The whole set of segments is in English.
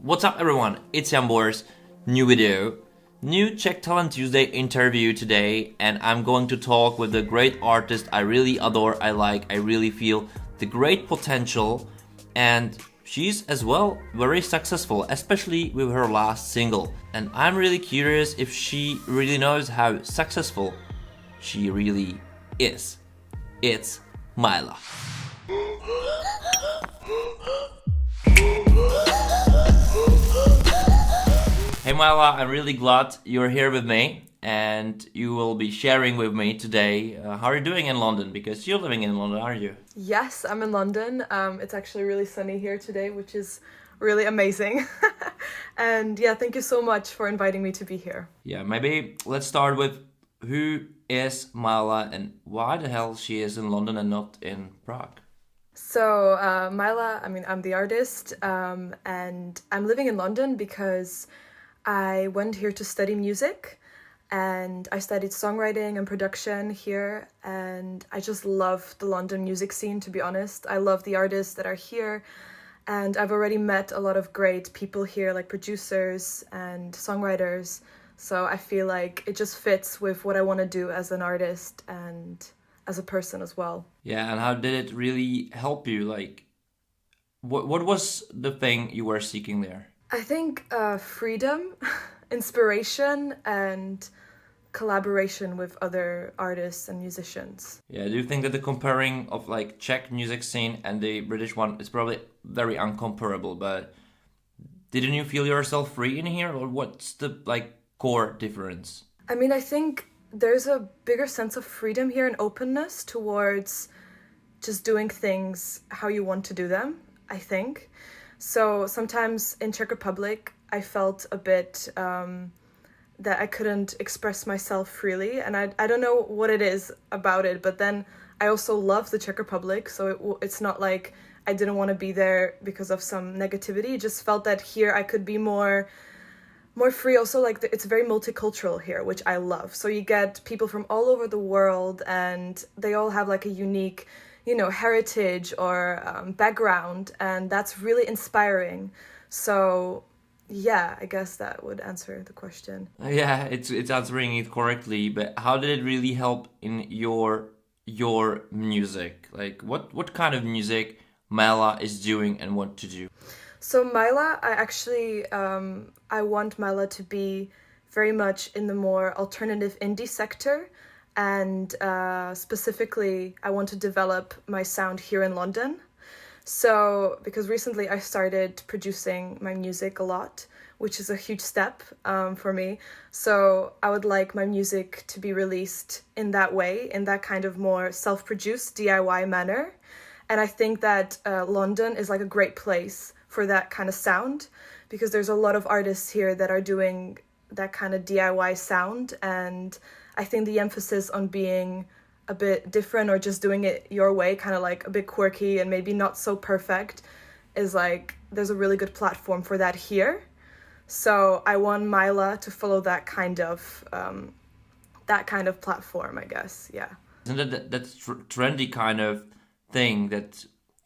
What's up everyone, it's Jambors, new video, new Czech Talent Tuesday interview today, and I'm going to talk with a great artist I really adore, I really feel the great potential, and she's as well very successful, especially with her last single. And I'm really curious if she really knows how successful she really is. It's Maella. Hey Maella, I'm really glad you're here with me and you will be sharing with me today. How are you doing in London? Because you're living in London, aren't you? Yes, I'm in London. It's actually really sunny here today, which is really amazing. And yeah, thank you so much for inviting me to be here. Yeah, maybe let's start with who is Maella and why the hell she is in London and not in Prague? So Maella, I'm the artist, and I'm living in London because I went here to study music, and I studied songwriting and production here, and I just love the London music scene, to be honest. I love the artists that are here, and I've already met a lot of great people here, like producers and songwriters, so I feel like it just fits with what I want to do as an artist and as a person as well. Yeah, and how did it really help you? Like, what was the thing you were seeking there? I think freedom, inspiration, and collaboration with other artists and musicians. Yeah, do you think that the comparing of like Czech music scene and the British one is probably very uncomparable, but didn't you feel yourself free in here, or what's the like core difference? I think there's a bigger sense of freedom here and openness towards just doing things how you want to do them, I think. So sometimes in Czech Republic, I felt a bit that I couldn't express myself freely. And I don't know what it is about it, but then I also love the Czech Republic. So it's not like I didn't want to be there because of some negativity. It just felt that here I could be more free. Also, like it's very multicultural here, which I love. So you get people from all over the world and they all have like a unique heritage or background, and that's really inspiring. So yeah, I guess that would answer the question. Yeah, it's answering it correctly, but how did it really help in your music? Like what kind of music Maella is doing and want to do? So Maella, I want Maella to be very much in the more alternative indie sector. And specifically, I want to develop my sound here in London. So, because recently I started producing my music a lot, which is a huge step for me. So I would like my music to be released in that way, in that kind of more self-produced DIY manner. And I think that London is like a great place for that kind of sound, because there's a lot of artists here that are doing that kind of DIY sound, and I think the emphasis on being a bit different or just doing it your way, kind of like a bit quirky and maybe not so perfect, is like there's a really good platform for that here. So I want Maella to follow that kind of platform, I guess. Yeah. Isn't that's trendy kind of thing that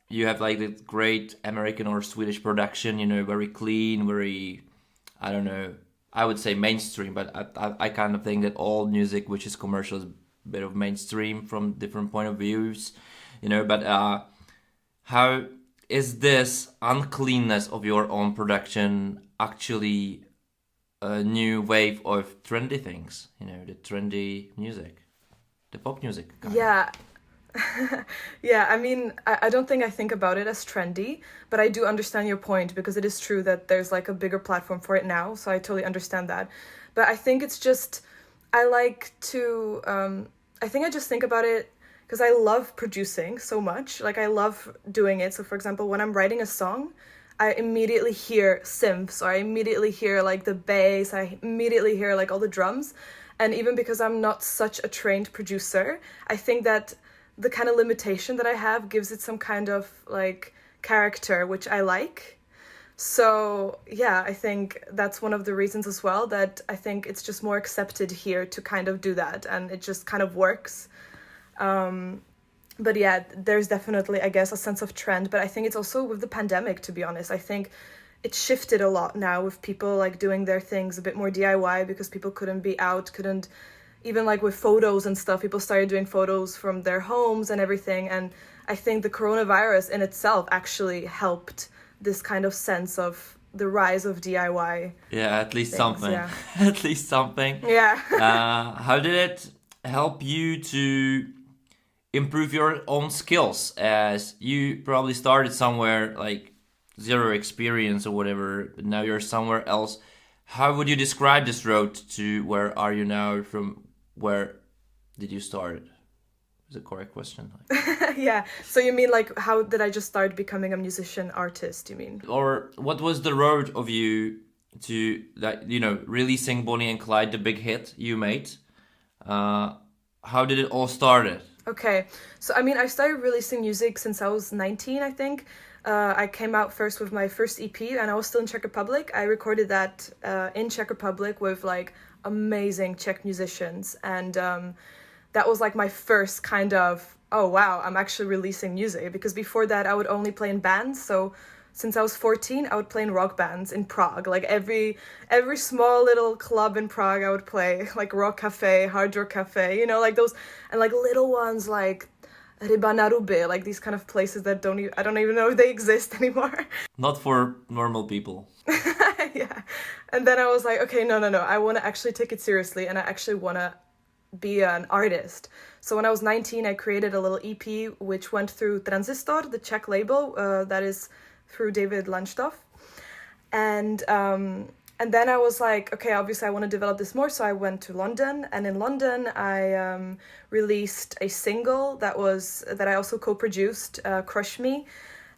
you have like the great American or Swedish production, very clean, very, I don't know, I would say mainstream, but I kind of think that all music which is commercial is a bit of mainstream from different point of views, but how is this uncleanness of your own production actually a new wave of trendy things, the trendy music, the pop music kind Yeah. Yeah, I don't think I think about it as trendy, but I do understand your point, because it is true that there's like a bigger platform for it now, so I totally understand that. But I think it's just, I just think about it because I love producing so much, like I love doing it. So for example, when I'm writing a song, I immediately hear synths, or I immediately hear like the bass, I immediately hear like all the drums. And even because I'm not such a trained producer, I think that the kind of limitation that I have gives it some kind of like character, which I like. So yeah, I think that's one of the reasons as well, that I think it's just more accepted here to kind of do that, and it just kind of works. But yeah, there's definitely, I guess, a sense of trend, but I think it's also with the pandemic, to be honest. I think it shifted a lot now with people like doing their things a bit more DIY because people couldn't be out, couldn't even like with photos and stuff, people started doing photos from their homes and everything. And I think the coronavirus in itself actually helped this kind of sense of the rise of DIY. Yeah, at least things, something. yeah. At least something. Yeah. How did it help you to improve your own skills, as you probably started somewhere like zero experience or whatever, but now you're somewhere else? How would you describe this road to where are you now? From where did you start? Is a correct question. Yeah. So you mean like how did I just start becoming a musician artist, you mean? Or what was the road of you to that, you know, releasing Bonnie and Clyde, the big hit you made? How did it all started? Okay. So I mean, I started releasing music since I was 19, I think. I came out first with my first EP and I was still in Czech Republic. I recorded that in Czech Republic with like amazing Czech musicians. And that was like my first kind of, oh wow, I'm actually releasing music. Because before that I would only play in bands. So since I was 14, I would play in rock bands in Prague. Like every small little club in Prague I would play, like Rock Cafe, Hard Rock Cafe, you know, like those, and like little ones like Ryba na Ruby, like these kind of places that I don't even know if they exist anymore. Not for normal people. Yeah. And then I was like, okay, no, I want to actually take it seriously and I actually want to be an artist. So when I was 19, I created a little EP which went through Transistor, the Czech label, that is through David Lanchtov. And then I was like, okay, obviously I want to develop this more. So I went to London, and in London I released a single that I also co-produced, Crush Me.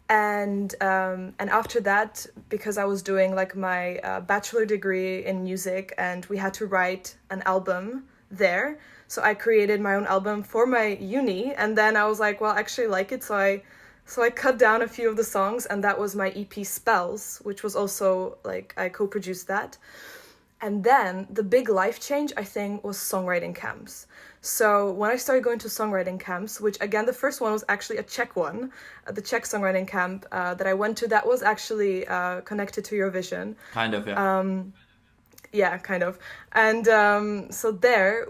And after that, because I was doing like my bachelor degree in music and we had to write an album there. So I created my own album for my uni, and then I was like, well, I actually like it. So I cut down a few of the songs, and that was my EP Spells, which was also like I co-produced that. And then the big life change, I think, was songwriting camps. So when I started going to songwriting camps, which again, the first one was actually a Czech one, the Czech songwriting camp that I went to, that was actually connected to Eurovision. Kind of, yeah. Yeah, kind of. And so there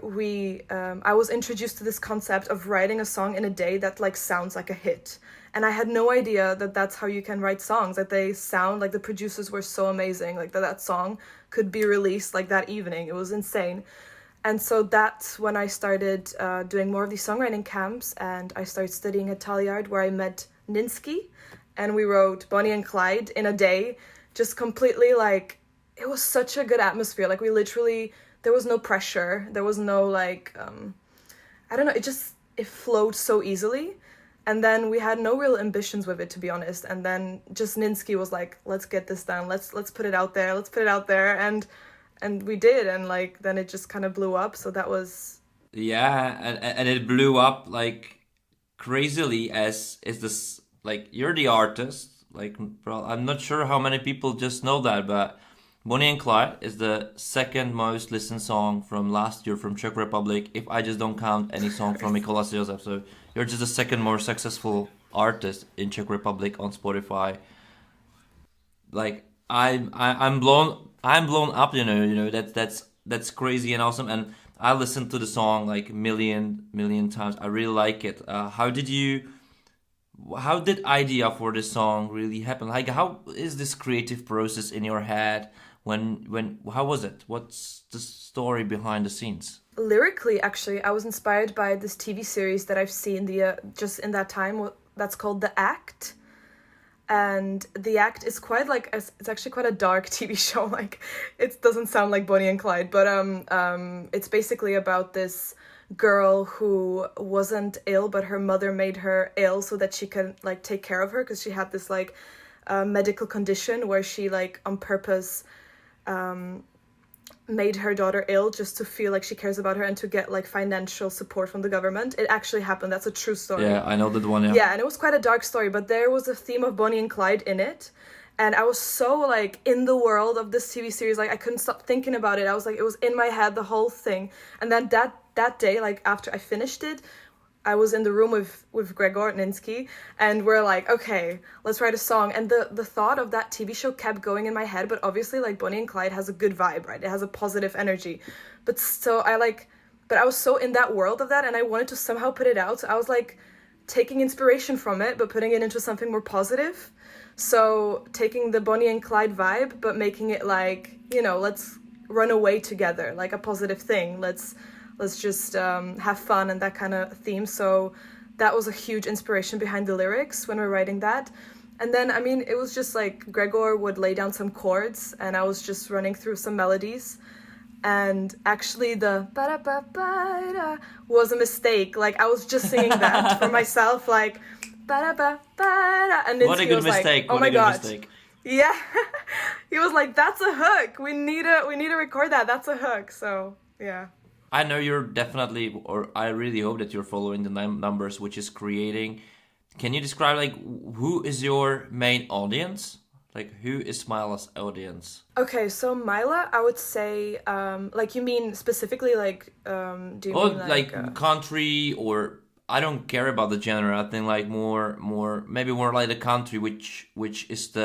I was introduced to this concept of writing a song in a day that like sounds like a hit. And I had no idea that that's how you can write songs, that they sound like the producers were so amazing, like that song could be released like that evening. It was insane. And so that's when I started doing more of these songwriting camps, and I started studying at Taliard, where I met Ninsky, and we wrote Bonnie and Clyde in a day, just completely like, it was such a good atmosphere. Like we literally, there was no pressure. There was no like, I don't know, it flowed so easily. And then we had no real ambitions with it, to be honest. And then just Ninsky was like, let's get this done. Let's put it out there. Let's put it out there. And we did. And like, then it just kind of blew up. So that was... Yeah. And it blew up like crazily, as is this, like, you're the artist. Like, I'm not sure how many people just know that, but Bonnie and Clyde is the second most listened song from last year from Czech Republic, if I just don't count any song from Mikolas Josef. So you're just the second most successful artist in Czech Republic on Spotify. Like I'm blown up, you know that's crazy and awesome. And I listened to the song like million times. I really like it. How did idea for this song really happen? Like, how is this creative process in your head? How was it? What's the story behind the scenes? Lyrically, actually, I was inspired by this TV series that I've seen just in that time. That's called The Act, and The Act is quite like it's actually quite a dark TV show. Like, it doesn't sound like Bonnie and Clyde, but it's basically about this girl who wasn't ill, but her mother made her ill so that she can like take care of her, because she had this like medical condition where she like on purpose made her daughter ill just to feel like she cares about her and to get like financial support from the government. It actually happened. That's a true story. Yeah, I know that one. Yeah, and it was quite a dark story, but there was a theme of Bonnie and Clyde in it. And I was so like in the world of this TV series, like I couldn't stop thinking about it. I was like, it was in my head, the whole thing. And then that day, like after I finished it, I was in the room with Gregor Ninsky, and we're like, okay, let's write a song. And the thought of that TV show kept going in my head, but obviously like Bonnie and Clyde has a good vibe, right? It has a positive energy. But I was so in that world of that, and I wanted to somehow put it out. So I was like taking inspiration from it, but putting it into something more positive. So taking the Bonnie and Clyde vibe, but making it like, you know, let's run away together, like a positive thing. Let's just have fun and that kind of theme. So that was a huge inspiration behind the lyrics when we're writing that. And then, I mean, it was just like Gregor would lay down some chords and I was just running through some melodies. And actually the ba-da-ba-ba-da was a mistake. Like I was just singing that for myself, like ba-da-ba-ba-da. And what a good mistake. Oh my God. Yeah. He was like, that's a hook. We need to record that. That's a hook. So yeah. I know you're definitely, or I really hope that you're following the numbers, which is creating. Can you describe like who is your main audience? Like who is Maella's audience? Okay, so Maella, I would say, like you mean specifically like, do you mean like country, or I don't care about the genre. I think like maybe more like the country, which is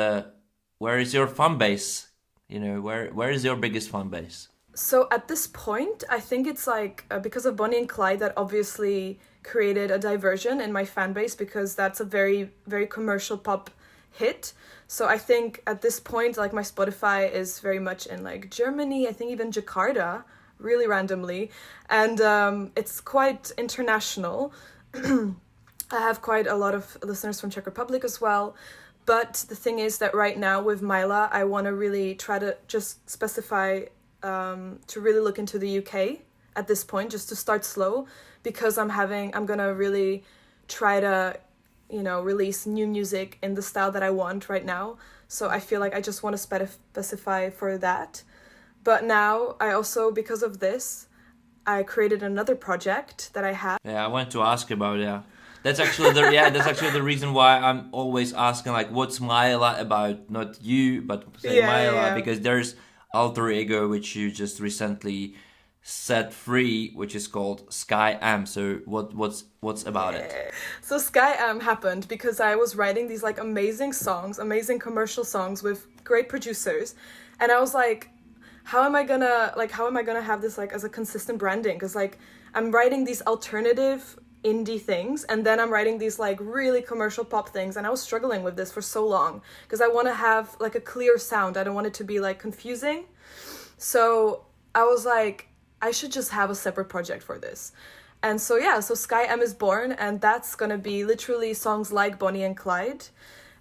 where is your fan base? You know, where is your biggest fan base? So at this point, I think it's like because of Bonnie and Clyde that obviously created a diversion in my fan base, because that's a very, very commercial pop hit. So I think at this point, like my Spotify is very much in like Germany, I think even Jakarta, really randomly. And it's quite international. I have quite a lot of listeners from Czech Republic as well. But the thing is that right now with Maella, I want to really try to just specify to really look into the UK at this point, just to start slow, because I'm gonna really try to, you know, release new music in the style that I want right now. So I feel like I just want to specify for that. But now I also, because of this, I created another project that I have. Yeah, I wanted to ask about That's actually the reason why I'm always asking like what's Maella about, not you, but say Maella, because there's alter ego which you just recently set free, which is called Sky M. So what's about it? So Sky M happened because I was writing these like amazing songs, amazing commercial songs with great producers, and I was like, how am I gonna have this like as a consistent branding? Because like I'm writing these alternative indie things, and then I'm writing these like really commercial pop things, and I was struggling with this for so long because I want to have like a clear sound. I don't want it to be like confusing. So I was like, I should just have a separate project for this. And so so Sky M is born, and that's gonna be literally songs like Bonnie and Clyde.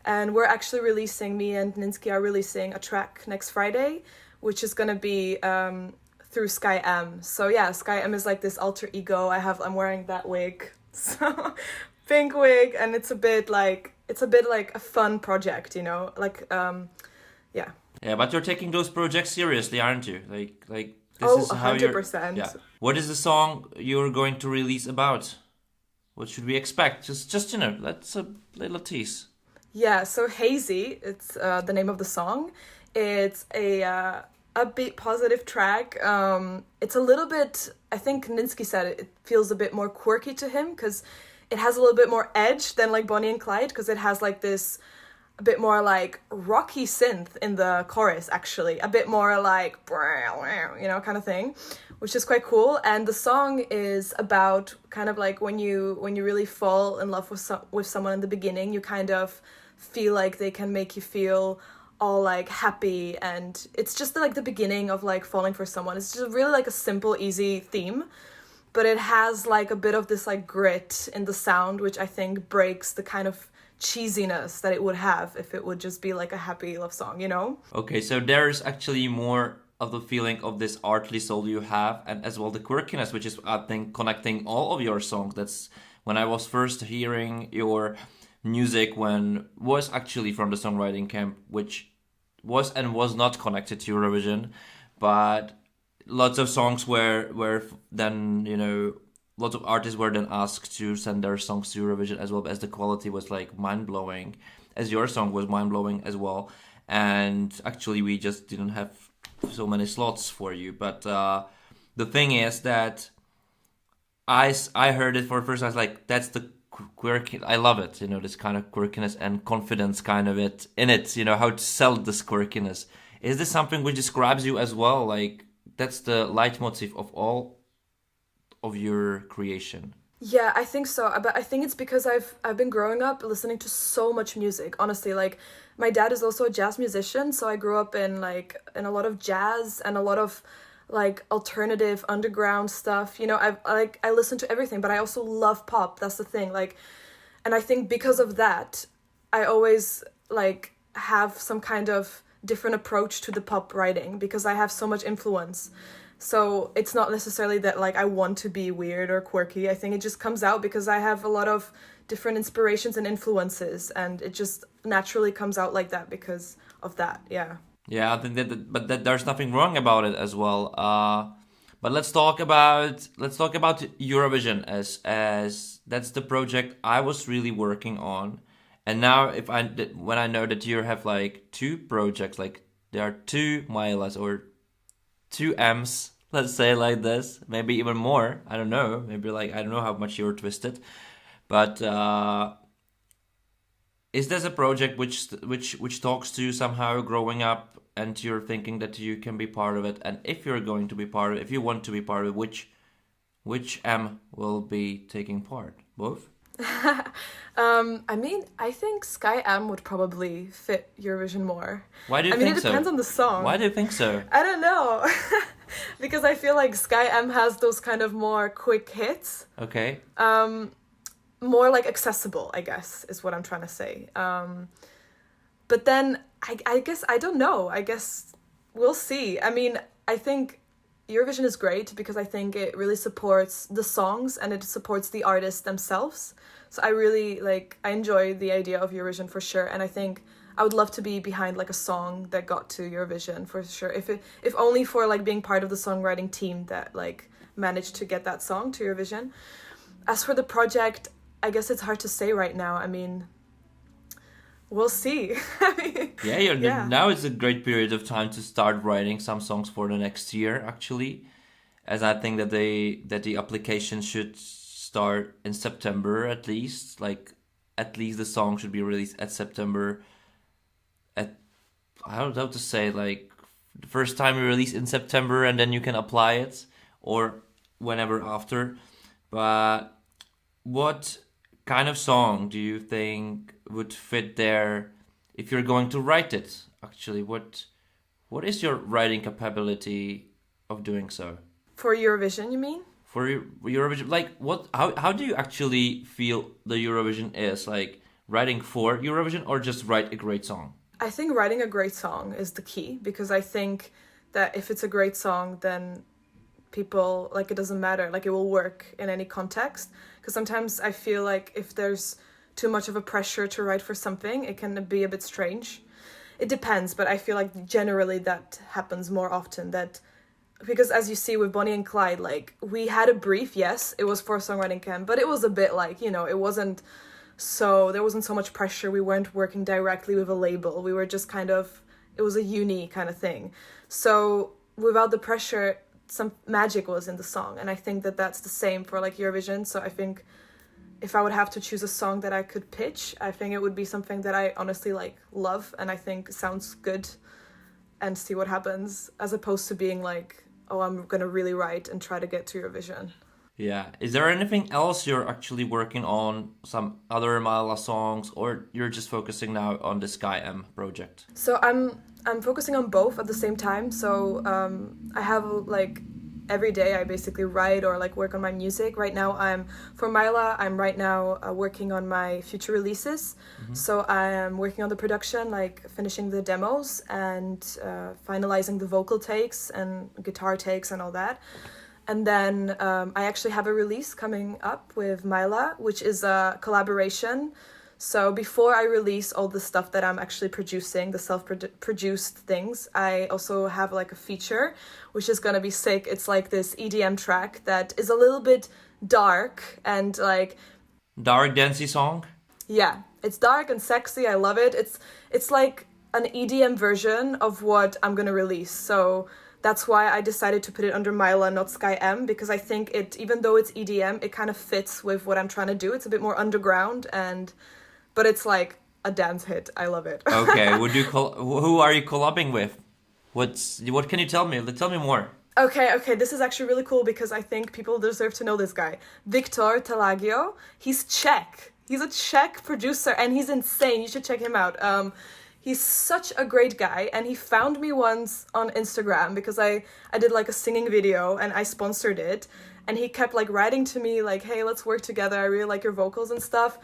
And we're actually me and Ninsky are releasing a track next Friday, which is gonna be through Sky M. So Sky M is like this alter ego. I'm wearing that wig, so pink wig, and it's a bit like a fun project, you know, like yeah. Yeah, but you're taking those projects seriously, aren't you? Like this is how 100%. Yeah. What is the song you're going to release about? What should we expect? Just you know, let's a little tease. Yeah, so Hazy, it's the name of the song. It's a upbeat, positive track. It's a little bit, I think Ninsky said it feels a bit more quirky to him because it has a little bit more edge than like Bonnie and Clyde, because it has like this a bit more like rocky synth in the chorus, actually. A bit more like, you know, kind of thing, which is quite cool. And the song is about kind of like when you really fall in love with someone in the beginning, you kind of feel like they can make you feel all like happy, and it's just like the beginning of like falling for someone. It's just really like a simple, easy theme, but it has like a bit of this like grit in the sound, which I think breaks the kind of cheesiness that it would have if it would just be like a happy love song, you know? Okay, so there's actually more of the feeling of this artly soul you have, and as well the quirkiness, which is, I think, connecting all of your songs. That's when I was first hearing your music, when was actually from the songwriting camp, which was and was not connected to Eurovision, but lots of songs were then, you know, lots of artists were then asked to send their songs to Eurovision, as well as the quality was like mind-blowing, as your song was mind-blowing as well. And actually we just didn't have so many slots for you. But the thing is that I heard it for the first time, I was like, that's the quirky. I love it, this kind of quirkiness and confidence kind of it in it. How to sell this quirkiness. Is this something which describes you as well? Like that's the leitmotif of all of your creation. Yeah, I think so. But I think it's because I've been growing up listening to so much music. Honestly, like my dad is also a jazz musician, so I grew up in a lot of jazz and a lot of like alternative underground stuff. I listen to everything, but I also love pop. That's the thing. Like, and I think because of that, I always like have some kind of different approach to the pop writing because I have so much influence. So it's not necessarily that like I want to be weird or quirky. I think it just comes out because I have a lot of different inspirations and influences, and it just naturally comes out like that because of that. Yeah. Yeah, I think that there's nothing wrong about it as well. But let's talk about Eurovision as that's the project I was really working on. And now when I know that you have like two projects, like there are two Maellas or two M's, let's say like this, maybe even more. I don't know. Maybe like I don't know how much you're twisted, but is this a project which talks to you somehow growing up, and you're thinking that you can be part of it? And if you're going to be part of it, if you want to be part of it, which M will be taking part? Both? I mean, I think Sky M would probably fit Eurovision more. Why do you think so? I mean, it depends on the song. Why do you think so? I don't know. Because I feel like Sky M has those kind of more quick hits. Okay. More like accessible, I guess, is what I'm trying to say. But then, I guess, I don't know. I guess we'll see. I mean, I think Eurovision is great because I think it really supports the songs and it supports the artists themselves. So I really I enjoy the idea of Eurovision for sure. And I think I would love to be behind like a song that got to Eurovision for sure. If only for like being part of the songwriting team that like managed to get that song to Eurovision. As for the project, I guess it's hard to say right now. I mean, we'll see. Yeah. Now it's a great period of time to start writing some songs for the next year, actually, as I think that the application should start in September at least. Like, at least the song should be released at September. I don't know how to say, like, the first time you release in September and then you can apply it, or whenever after. But what kind of song do you think would fit there if you're going to write it? Actually, what is your writing capability of doing so? For Eurovision, you mean? For Eurovision, like how do you actually feel the Eurovision is? Like writing for Eurovision or just write a great song? I think writing a great song is the key, because I think that if it's a great song, then people, like, it doesn't matter, like it will work in any context. Because sometimes I feel like if there's too much of a pressure to write for something, it can be a bit strange. It depends, but I feel like generally that happens more often. That because as you see with Bonnie and Clyde, like we had a brief, yes, it was for a songwriting camp, but it was a bit like, there wasn't so much pressure. We weren't working directly with a label. We were just it was a uni kind of thing. So without the pressure, some magic was in the song. And I think that that's the same for like Eurovision. So I think if I would have to choose a song that I could pitch, I think it would be something that I honestly love and I think sounds good, and see what happens, as opposed to being like, oh, I'm gonna really write and try to get to Eurovision. Yeah. Is there anything else you're actually working on? Some other Maella songs, or you're just focusing now on the Sky M project? So I'm focusing on both at the same time. So I have every day I basically write or work on my music. Right now for Maella, I'm right now working on my future releases. Mm-hmm. So I am working on the production, finishing the demos and finalizing the vocal takes and guitar takes and all that. And then I actually have a release coming up with Maella, which is a collaboration. So before I release all the stuff that I'm actually producing, the self-produced things, I also have a feature, which is going to be sick. It's this EDM track that is a little bit dark and Dark dancey song? Yeah, it's dark and sexy. I love it. It's like an EDM version of what I'm going to release. So that's why I decided to put it under Maella, not Sky M, because I think it, even though it's EDM, it kind of fits with what I'm trying to do. It's a bit more underground, but it's like a dance hit. I love it. Okay, who are you collabing with? What can you tell me? Tell me more. Okay, this is actually really cool because I think people deserve to know this guy. Victor Telagio, he's Czech. He's a Czech producer and he's insane. You should check him out. He's such a great guy, and he found me once on Instagram because I did like a singing video and I sponsored it, and he kept like writing to me like, hey, let's work together. I really like your vocals and stuff.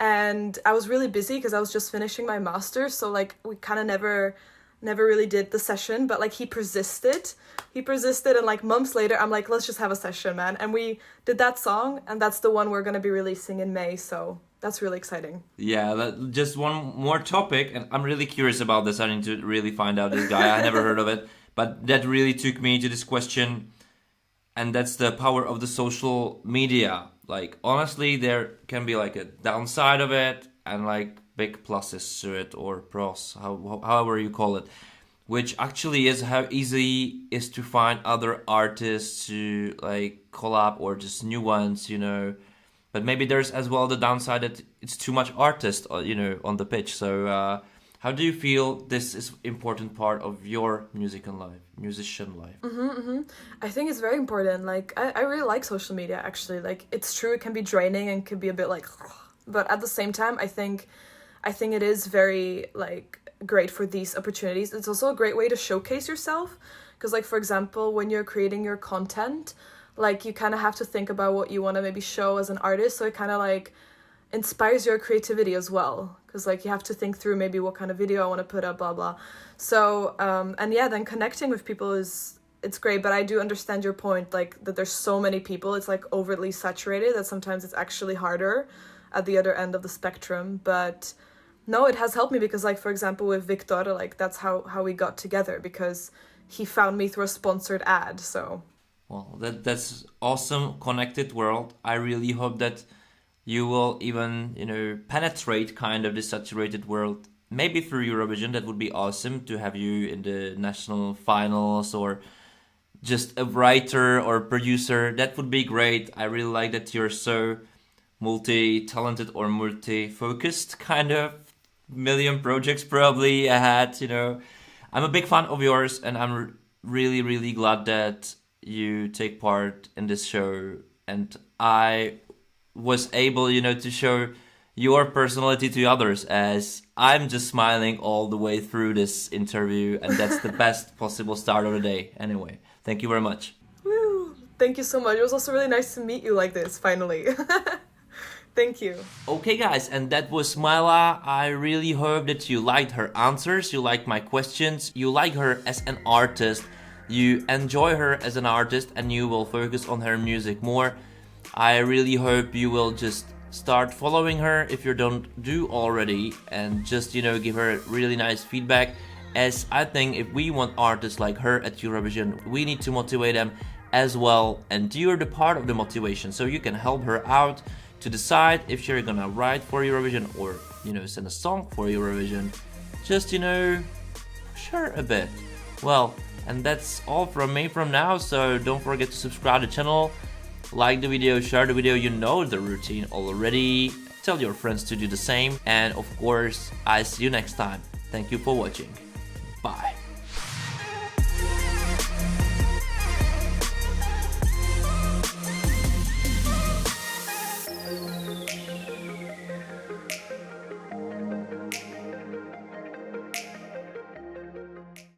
And I was really busy because I was just finishing my master's, so like we kind of never really did the session, but like he persisted and like months later I'm like, let's just have a session, man. And we did that song, and that's the one we're going to be releasing in May, so that's really exciting. Yeah, just one more topic, and I'm really curious about this. I need to really find out this guy. I never heard of it, but that really took me to this question, and that's the power of the social media. Like, honestly, there can be like a downside of it and like big pluses to it, or pros, however you call it, which actually is how easy is to find other artists to like collab, or just new ones, you know. But maybe there's as well the downside that it's too much artist, you know, on the pitch. So how do you feel this is important part of your musician life? I think it's very important. Like, I really like social media, actually. Like, it's true, it can be draining and can be a bit like, but at the same time, I think it is very like great for these opportunities. It's also a great way to showcase yourself, because like, for example, when you're creating your content, like you kind of have to think about what you want to maybe show as an artist, so it kind of like inspires your creativity as well, because like you have to think through maybe what kind of video I want to put up, blah blah. So and yeah, then connecting with people it's great, but I do understand your point, like that there's so many people, it's like overtly saturated, that sometimes it's actually harder at the other end of the spectrum. But no, it has helped me, because like, for example, with Victor, like that's how we got together, because he found me through a sponsored ad. So well, that's awesome. Connected world. I really hope that you will even, you know, penetrate kind of the saturated world, maybe through Eurovision. That would be awesome to have you in the national finals, or just a writer or producer. That would be great. I really like that you're so multi-talented or multi-focused, kind of million projects probably ahead, you know. I'm a big fan of yours, and I'm really, really glad that you take part in this show, and I was able, you know, to show your personality to others, as I'm just smiling all the way through this interview, and that's the best possible start of the day. Anyway, thank you very much. Woo! Thank you so much. It was also really nice to meet you like this, finally. Thank you. Okay guys, and that was Maella. I really hope that you liked her answers, you liked my questions, you like her as an artist, you enjoy her as an artist, and you will focus on her music more. I really hope you will just start following her if you don't do already, and just, you know, give her really nice feedback, as I think if we want artists like her at Eurovision, we need to motivate them as well, and you're the part of the motivation, so you can help her out to decide if you're gonna write for Eurovision, or, you know, send a song for Eurovision. Just, you know, share a bit. Well, and that's all from me from now, so don't forget to subscribe to the channel, like the video, share the video, you know the routine already, tell your friends to do the same, and of course, I see you next time. Thank you for watching.